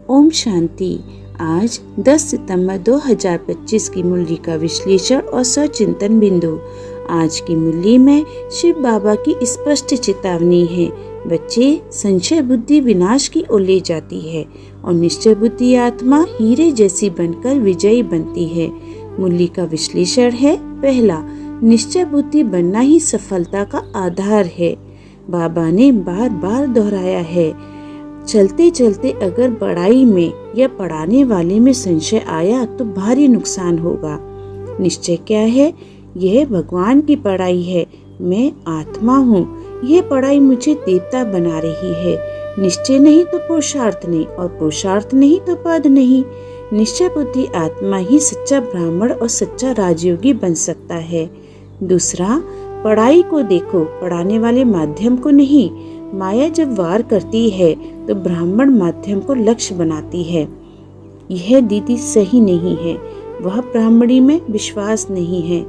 ओम शांति। आज 10 सितंबर 2025 की मुरली का विश्लेषण और सचिंतन बिंदु। आज की मुरली में शिव बाबा की स्पष्ट चेतावनी है। बच्चे, संशय बुद्धि विनाश की ओर ले जाती है और निश्चय बुद्धि आत्मा हीरे जैसी बनकर विजयी बनती है। मुरली का विश्लेषण है। पहला, निश्चय बुद्धि बनना ही सफलता का आधार है। बाबा ने बार बार दोहराया है, चलते चलते अगर पढ़ाई में या पढ़ाने वाले में संशय आया तो भारी नुकसान होगा। निश्चय क्या है? यह भगवान की पढ़ाई है। मैं आत्मा हूँ, यह पढ़ाई मुझे देवता बना रही है। निश्चय नहीं तो पुरुषार्थ नहीं, और पुरुषार्थ नहीं तो पद नहीं। निश्चय बुद्धि आत्मा ही सच्चा ब्राह्मण और सच्चा राजयोगी बन सकता है। दूसरा, पढ़ाई को देखो, पढ़ाने वाले माध्यम को नहीं। माया जब वार करती है तो ब्राह्मण माध्यम को लक्ष्य बनाती है। यह दीदी सही नहीं है, वह ब्राह्मणी में विश्वास नहीं है।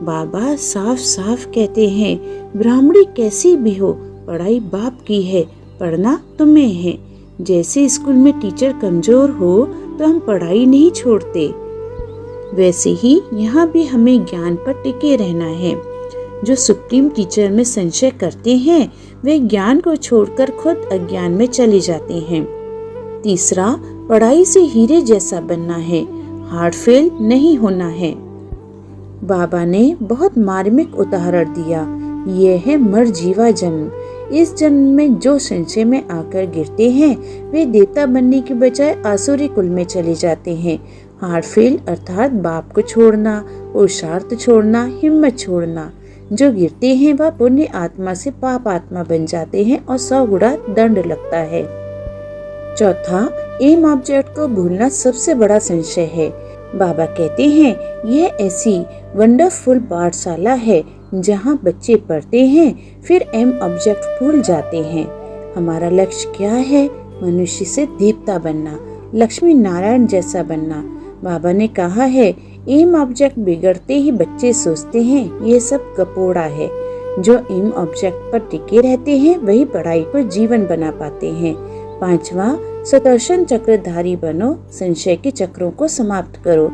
बाबा साफ साफ कहते हैं, ब्राह्मणी कैसी भी हो, पढ़ाई बाप की है, पढ़ना तुम्हें है। जैसे स्कूल में टीचर कमजोर हो तो हम पढ़ाई नहीं छोड़ते, वैसे ही यहाँ भी हमें ज्ञान पर टिके रहना है। जो सुप्रीम टीचर में संशय करते हैं वे ज्ञान को छोड़कर खुद अज्ञान में चले जाते हैं। तीसरा, पढ़ाई से हीरे जैसा बनना है, हार्ट फेल नहीं होना है। बाबा ने बहुत मार्मिक उदाहरण दिया। यह है मरजीवा जन्म। इस जन्म में जो संशय में आकर गिरते हैं वे देवता बनने के बजाय आसुरी कुल में चले जाते हैं। हार्ट फेल अर्थात बाप को छोड़ना, पुरुषार्थ छोड़ना, हिम्मत छोड़ना। जो गिरते हैं वह पुण्य आत्मा से पाप आत्मा बन जाते हैं और 100 गुना दंड लगता है। चौथा, एम ऑब्जेक्ट को भूलना सबसे बड़ा संशय है। बाबा कहते हैं, यह ऐसी वंडरफुल पाठशाला है जहाँ बच्चे पढ़ते हैं फिर एम ऑब्जेक्ट भूल जाते हैं। हमारा लक्ष्य क्या है? मनुष्य से देवता बनना, लक्ष्मी नारायण जैसा बनना। बाबा ने कहा है, एम ऑब्जेक्ट बिगड़ते ही बच्चे सोचते हैं ये सब कपोड़ा है। जो एम ऑब्जेक्ट पर टिके रहते हैं वही पढ़ाई को जीवन बना पाते हैं। पांचवा, सुदर्शन चक्रधारी बनो, संशय के चक्रों को समाप्त करो।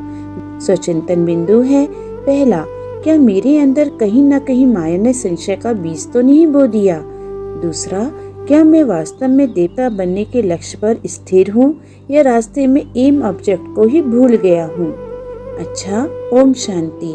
स्वचिंतन बिंदु है। पहला, क्या मेरे अंदर कहीं न कहीं माया ने संशय का बीज तो नहीं बो दिया? दूसरा, क्या मैं वास्तव में देवता बनने के लक्ष्य पर स्थिर हूँ या रास्ते में एम ऑब्जेक्ट को ही भूल गया हूँ? अच्छा, ओम शांति।